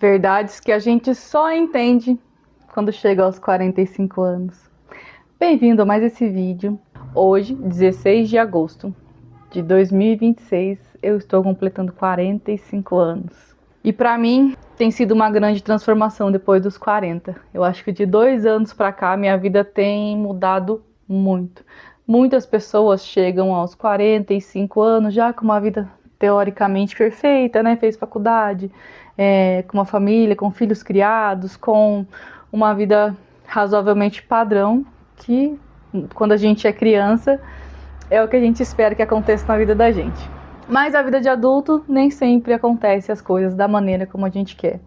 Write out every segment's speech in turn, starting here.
Verdades que a gente só entende quando chega aos 45 anos. Bem-vindo a mais esse vídeo. Hoje, 16 de agosto de 2026, eu estou completando 45 anos. E para mim, tem sido uma grande transformação depois dos 40. Eu acho que de 2 anos para cá, minha vida tem mudado muito. Muitas pessoas chegam aos 45 anos já com uma vida teoricamente perfeita, né? Fez faculdade, com uma família, com filhos criados, com uma vida razoavelmente padrão, que quando a gente é criança é o que a gente espera que aconteça na vida da gente. Mas a vida de adulto nem sempre acontece as coisas da maneira como a gente quer.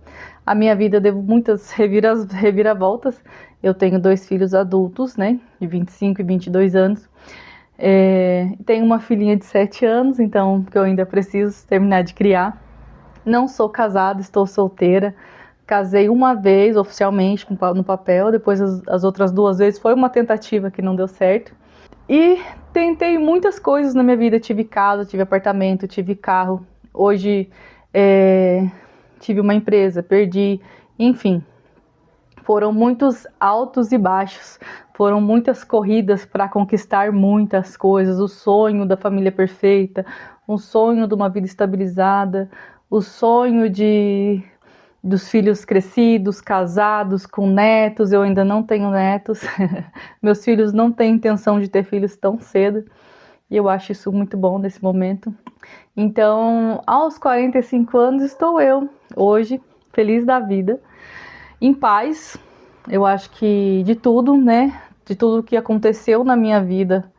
A minha vida eu devo muitas reviravoltas. Eu tenho 2 filhos adultos, né, de 25 e 22 anos. Tenho uma filhinha de 7 anos, então que eu ainda preciso terminar de criar. Não sou casada, estou solteira. Casei uma vez oficialmente no papel, depois as outras 2 vezes foi uma tentativa que não deu certo. E tentei muitas coisas na minha vida. Tive casa, tive apartamento, tive carro. Hoje tive uma empresa, perdi, enfim. Foram muitos altos e baixos. Foram muitas corridas para conquistar muitas coisas. O sonho da família perfeita, o sonho de uma vida estabilizada, o sonho dos filhos crescidos, casados, com netos. Eu ainda não tenho netos. Meus filhos não têm intenção de ter filhos tão cedo. E eu acho isso muito bom nesse momento. Então, aos 45 anos estou eu, hoje, feliz da vida, em paz. Eu acho que de tudo, né? De tudo que aconteceu na minha vida,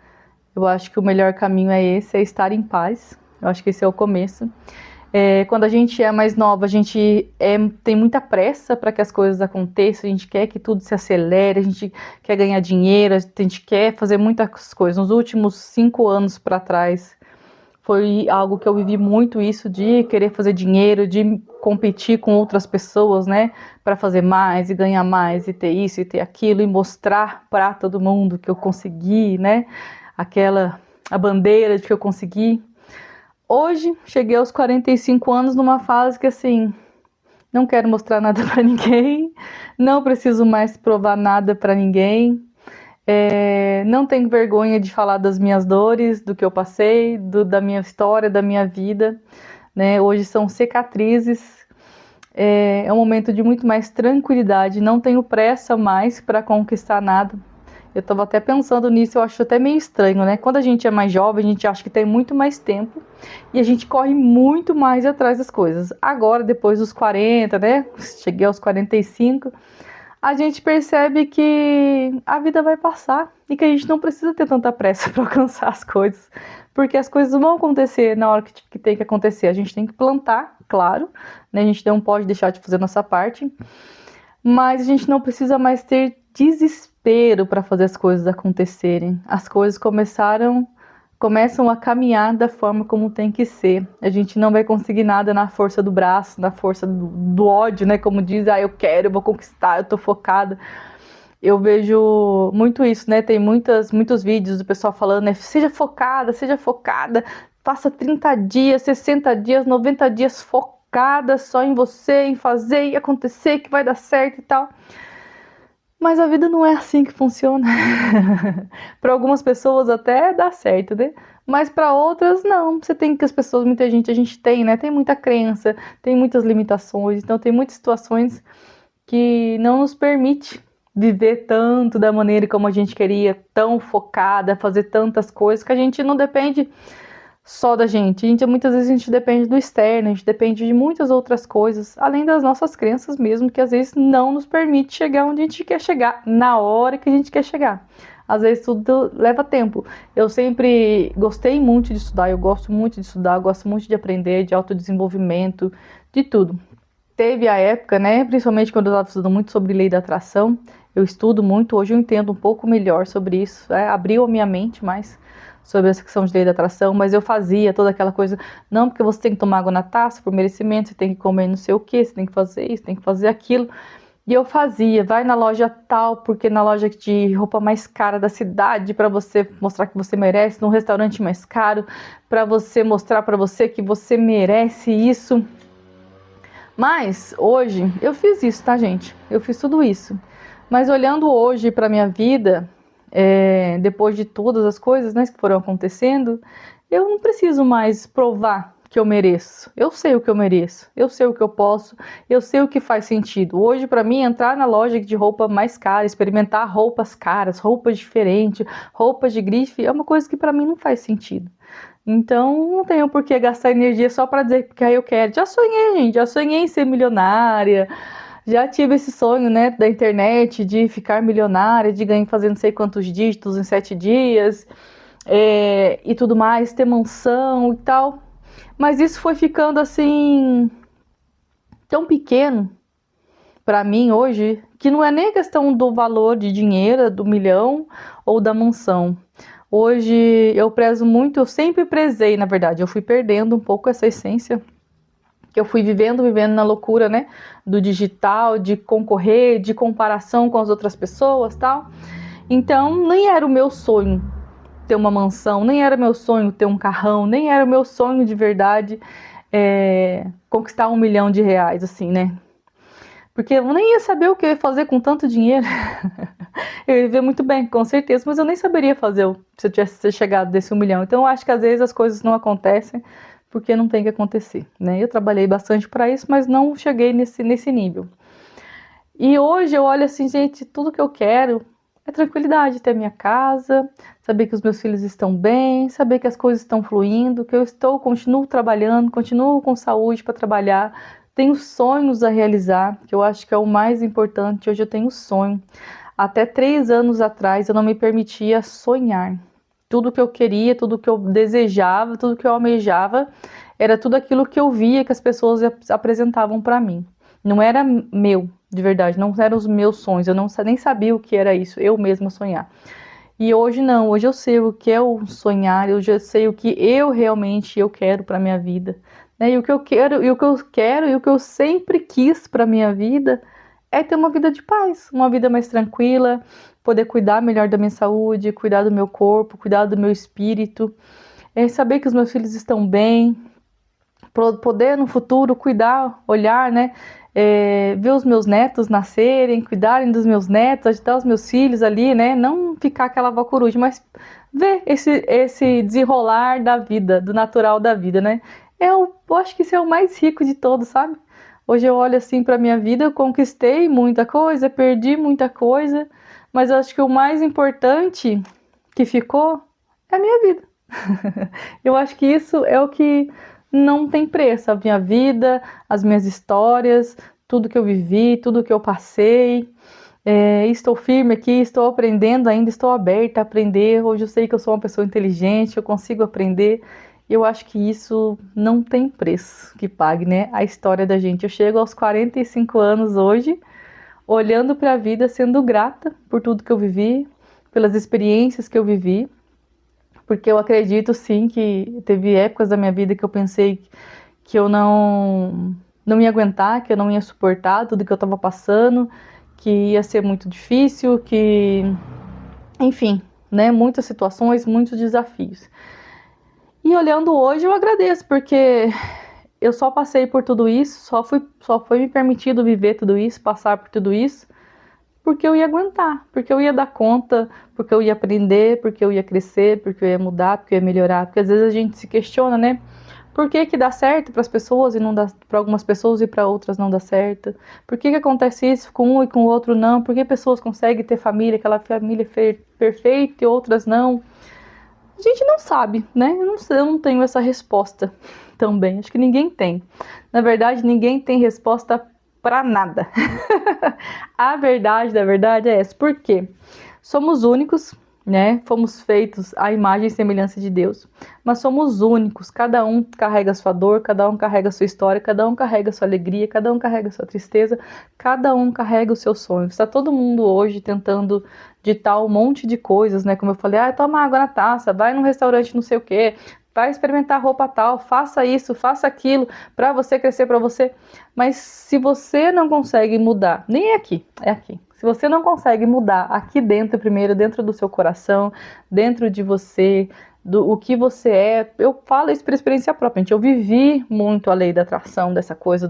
eu acho que o melhor caminho é esse, é estar em paz. Eu acho que esse é o começo. Quando a gente é mais nova, a gente tem muita pressa para que as coisas aconteçam, a gente quer que tudo se acelere, a gente quer ganhar dinheiro, a gente quer fazer muitas coisas. Nos últimos 5 anos para trás, foi algo que eu vivi muito isso, de querer fazer dinheiro, de competir com outras pessoas, né, para fazer mais e ganhar mais e ter isso e ter aquilo e mostrar para todo mundo que eu consegui, né, a bandeira de que eu consegui. Hoje, cheguei aos 45 anos numa fase que, assim, não quero mostrar nada para ninguém, não preciso mais provar nada para ninguém, não tenho vergonha de falar das minhas dores, do que eu passei, da minha história, da minha vida, né? Hoje são cicatrizes, é um momento de muito mais tranquilidade, não tenho pressa mais para conquistar nada. Eu estava até pensando nisso, eu acho até meio estranho, né? Quando a gente é mais jovem, a gente acha que tem muito mais tempo e a gente corre muito mais atrás das coisas. Agora, depois dos 40, né? Cheguei aos 45, a gente percebe que a vida vai passar e que a gente não precisa ter tanta pressa para alcançar as coisas, porque as coisas vão acontecer na hora que tem que acontecer. A gente tem que plantar, claro, né? A gente não pode deixar de fazer nossa parte, mas a gente não precisa mais ter desespero para fazer as coisas acontecerem. As coisas começam a caminhar da forma como tem que ser. A gente não vai conseguir nada na força do braço, na força do ódio, né? Como diz, eu quero, eu vou conquistar, eu tô focada. Eu vejo muito isso, né? Tem muitos vídeos do pessoal falando, né? Seja focada, faça 30 dias, 60 dias, 90 dias focada só em você, em fazer e acontecer, que vai dar certo e tal. Mas a vida não é assim que funciona. Para algumas pessoas até dá certo, né? Mas para outras não. Você tem que muita gente, a gente tem, né? Tem muita crença, tem muitas limitações, então tem muitas situações que não nos permite viver tanto da maneira como a gente queria, tão focada, fazer tantas coisas que a gente não depende só da gente. Muitas vezes a gente depende do externo, a gente depende de muitas outras coisas, além das nossas crenças mesmo, que às vezes não nos permite chegar onde a gente quer chegar, na hora que a gente quer chegar. Às vezes tudo leva tempo. Eu sempre gostei muito de estudar, eu gosto muito de estudar, eu gosto muito de aprender, de autodesenvolvimento, de tudo. Teve a época, né, principalmente quando eu estava estudando muito sobre lei da atração, eu estudo muito, hoje eu entendo um pouco melhor sobre isso, abriu a minha mente mais sobre essa questão de lei da atração, mas eu fazia toda aquela coisa, não, porque você tem que tomar água na taça por merecimento, você tem que comer não sei o que, você tem que fazer isso, tem que fazer aquilo, e eu fazia, vai na loja tal, porque na loja de roupa mais cara da cidade, para você mostrar que você merece, num restaurante mais caro, para você mostrar para você que você merece isso. Mas hoje eu fiz isso, tá, gente? Eu fiz tudo isso. Mas olhando hoje para minha vida, depois de todas as coisas, né, que foram acontecendo, eu não preciso mais provar que eu mereço. Eu sei o que eu mereço, eu sei o que eu posso, eu sei o que faz sentido. Hoje, para mim, entrar na loja de roupa mais cara, experimentar roupas caras, roupas diferentes, roupas de grife, é uma coisa que para mim não faz sentido. Então, não tenho por que gastar energia só para dizer que aí eu quero. Já sonhei, gente, já sonhei em ser milionária, já tive esse sonho, né, da internet, de ficar milionária, de ganhar fazendo não sei quantos dígitos em 7 dias, e tudo mais, ter mansão e tal. Mas isso foi ficando assim, tão pequeno para mim hoje, que não é nem questão do valor de dinheiro, do milhão ou da mansão. Hoje eu prezo muito, eu sempre prezei, na verdade, eu fui perdendo um pouco essa essência, que eu fui vivendo na loucura, né, do digital, de concorrer, de comparação com as outras pessoas, tal. Então, nem era o meu sonho ter uma mansão, nem era meu sonho ter um carrão, nem era o meu sonho de verdade conquistar R$ 1 milhão, assim, né? Porque eu nem ia saber o que eu ia fazer com tanto dinheiro. Eu ia viver muito bem, com certeza, mas eu nem saberia fazer se eu tivesse chegado desse 1 milhão. Então eu acho que às vezes as coisas não acontecem porque não tem que acontecer, né? Eu trabalhei bastante para isso, mas não cheguei nesse nível. E hoje eu olho assim, gente, tudo que eu quero é tranquilidade, ter minha casa, saber que os meus filhos estão bem, saber que as coisas estão fluindo, que continuo trabalhando, continuo com saúde para trabalhar, tenho sonhos a realizar, que eu acho que é o mais importante. Hoje eu tenho sonho. Até 3 anos atrás eu não me permitia sonhar. Tudo que eu queria, tudo que eu desejava, tudo que eu almejava, era tudo aquilo que eu via que as pessoas apresentavam para mim. Não era meu, de verdade, não eram os meus sonhos, eu nem sabia o que era isso, eu mesma sonhar. E hoje não, hoje eu sei o que é o sonhar, eu já sei o que eu realmente quero para minha vida, né? E o que eu quero, e o que eu sempre quis para minha vida é ter uma vida de paz, uma vida mais tranquila, poder cuidar melhor da minha saúde, cuidar do meu corpo, cuidar do meu espírito, saber que os meus filhos estão bem, poder no futuro cuidar, olhar, né? Ver os meus netos nascerem, cuidarem dos meus netos, ajudar os meus filhos ali, né? Não ficar aquela avó coruja, mas ver esse desenrolar da vida, do natural da vida, né? Eu acho que isso é o mais rico de todos, sabe? Hoje eu olho assim para minha vida, eu conquistei muita coisa, perdi muita coisa, mas eu acho que o mais importante que ficou é a minha vida. Eu acho que isso é o que não tem preço, a minha vida, as minhas histórias, tudo que eu vivi, tudo que eu passei. Estou firme aqui, estou aprendendo ainda, estou aberta a aprender. Hoje eu sei que eu sou uma pessoa inteligente, eu consigo aprender. Eu acho que isso não tem preço que pague, né? A história da gente. Eu chego aos 45 anos hoje, olhando para a vida, sendo grata por tudo que eu vivi, pelas experiências que eu vivi, porque eu acredito sim que teve épocas da minha vida que eu pensei que eu não ia aguentar, que eu não ia suportar tudo que eu estava passando, que ia ser muito difícil, enfim, né, muitas situações, muitos desafios. E olhando hoje eu agradeço, porque eu só passei por tudo isso, só foi me permitido viver tudo isso, passar por tudo isso, porque eu ia aguentar, porque eu ia dar conta, porque eu ia aprender, porque eu ia crescer, porque eu ia mudar, porque eu ia melhorar. Porque às vezes a gente se questiona, né? Por que dá certo para as pessoas e não dá para algumas pessoas e para outras não dá certo? Por que acontece isso com um e com o outro não? Por que pessoas conseguem ter família, aquela família perfeita e outras não? A gente não sabe, né? Eu não tenho essa resposta também. Acho que ninguém tem. Na verdade, ninguém tem resposta para nada. A verdade da verdade é essa. Por quê? Somos únicos, né? Fomos feitos à imagem e semelhança de Deus, mas somos únicos. Cada um carrega a sua dor, cada um carrega a sua história, cada um carrega a sua alegria, cada um carrega a sua tristeza, cada um carrega os seus sonhos. Está todo mundo hoje tentando ditar um monte de coisas, né? Como eu falei, toma água na taça, vai num restaurante não sei o quê, vai experimentar roupa tal, faça isso, faça aquilo, para você crescer, para você. Mas se você não consegue mudar, nem é aqui. Se você não consegue mudar aqui dentro primeiro, dentro do seu coração, dentro de você, o que você é, eu falo isso por experiência própria, gente. Eu vivi muito a lei da atração, dessa coisa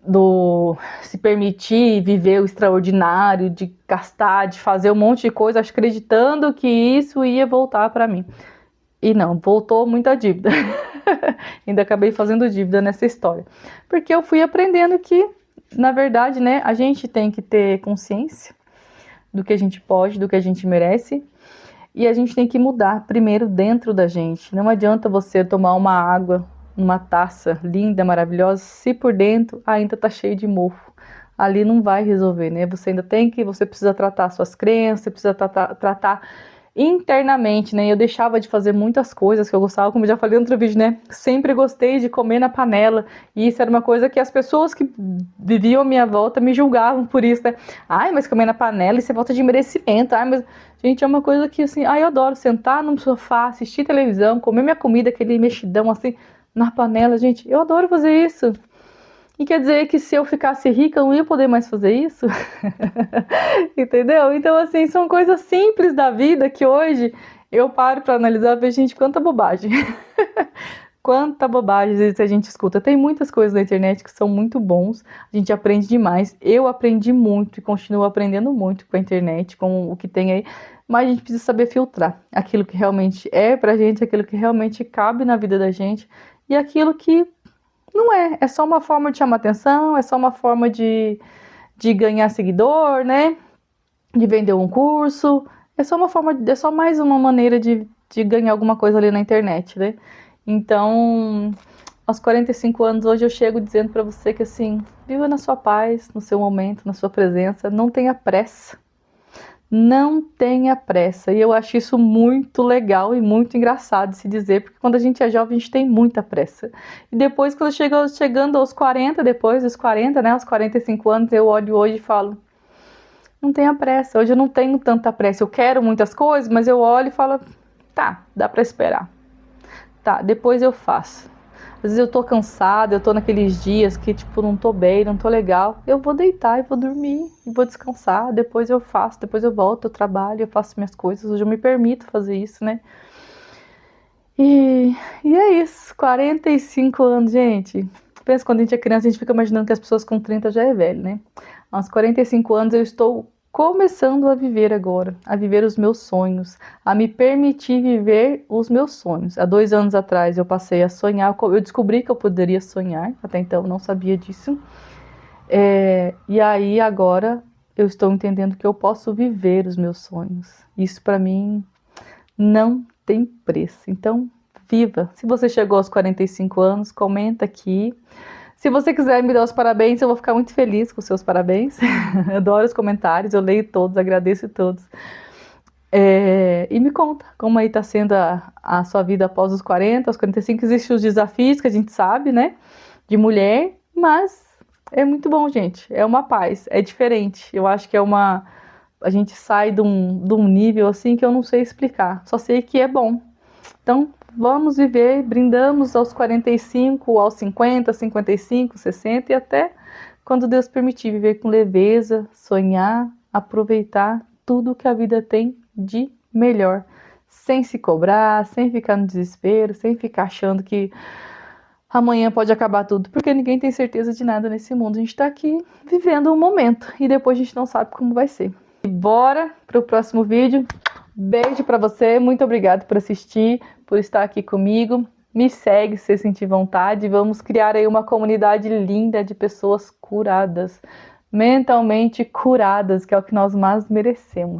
do se permitir viver o extraordinário, de gastar, de fazer um monte de coisa, acreditando que isso ia voltar para mim. E não, voltou muita dívida. Ainda acabei fazendo dívida nessa história. Porque eu fui aprendendo que, na verdade, né, a gente tem que ter consciência do que a gente pode, do que a gente merece. E a gente tem que mudar primeiro dentro da gente. Não adianta você tomar uma água, uma taça linda, maravilhosa, se por dentro ainda tá cheio de mofo. Ali não vai resolver, né? Você precisa tratar suas crenças, você precisa tratar internamente, né? Eu deixava de fazer muitas coisas que eu gostava, como eu já falei no outro vídeo, né? Sempre gostei de comer na panela, e isso era uma coisa que as pessoas que viviam à minha volta me julgavam por isso, né? Ai, mas comer na panela, isso é falta de merecimento. Ai, mas, gente, é uma coisa que, assim, eu adoro sentar no sofá, assistir televisão, comer minha comida, aquele mexidão, assim, na panela, gente, eu adoro fazer isso. E quer dizer que se eu ficasse rica, eu não ia poder mais fazer isso? Entendeu? Então, assim, são coisas simples da vida que hoje eu paro para analisar e vejo, gente, quanta bobagem. Quanta bobagem às vezes a gente escuta. Tem muitas coisas na internet que são muito bons, a gente aprende demais. Eu aprendi muito e continuo aprendendo muito com a internet, com o que tem aí, mas a gente precisa saber filtrar aquilo que realmente é pra gente, aquilo que realmente cabe na vida da gente e aquilo que não é. É só uma forma de chamar atenção, é só uma forma de ganhar seguidor, né? De vender um curso. É só mais uma maneira de ganhar alguma coisa ali na internet, né? Então, aos 45 anos, hoje eu chego dizendo pra você que, assim, viva na sua paz, no seu momento, na sua presença, não tenha pressa. Não tenha pressa. E eu acho isso muito legal e muito engraçado de se dizer, porque quando a gente é jovem, a gente tem muita pressa. E depois, quando chegando aos 40, depois dos 40, né, aos 45 anos, eu olho hoje e falo, não tenha pressa. Hoje eu não tenho tanta pressa. Eu quero muitas coisas, mas eu olho e falo, tá, dá pra esperar. Tá, depois eu faço. Às vezes eu tô cansada, eu tô naqueles dias que, tipo, não tô bem, não tô legal. Eu vou deitar e vou dormir, e vou descansar. Depois eu faço, depois eu volto, eu trabalho, eu faço minhas coisas. Hoje eu me permito fazer isso, né? E é isso, 45 anos, gente. Pensa, quando a gente é criança, a gente fica imaginando que as pessoas com 30 já é velho, né? Aos 45 anos eu estou começando a viver agora, a viver os meus sonhos, a me permitir viver os meus sonhos. Há 2 anos atrás eu passei a sonhar, eu descobri que eu poderia sonhar, até então eu não sabia disso. E aí agora eu estou entendendo que eu posso viver os meus sonhos. Isso para mim não tem preço. Então, viva! Se você chegou aos 45 anos, comenta aqui. Se você quiser me dar os parabéns, eu vou ficar muito feliz com os seus parabéns. Adoro os comentários, eu leio todos, agradeço todos. E me conta como aí tá sendo a sua vida após os 40, aos 45. Existem os desafios que a gente sabe, né? De mulher, mas é muito bom, gente. É uma paz, é diferente. Eu acho que a gente sai de um nível assim que eu não sei explicar. Só sei que é bom. Então, vamos viver, brindamos aos 45, aos 50, 55, 60 e até quando Deus permitir viver com leveza, sonhar, aproveitar tudo que a vida tem de melhor, sem se cobrar, sem ficar no desespero, sem ficar achando que amanhã pode acabar tudo, porque ninguém tem certeza de nada nesse mundo. A gente tá aqui vivendo um momento e depois a gente não sabe como vai ser. E bora pro próximo vídeo. Beijo pra você, muito obrigada por assistir, por estar aqui comigo. Me segue se você sentir vontade. Vamos criar aí uma comunidade linda de pessoas curadas, mentalmente curadas, que é o que nós mais merecemos.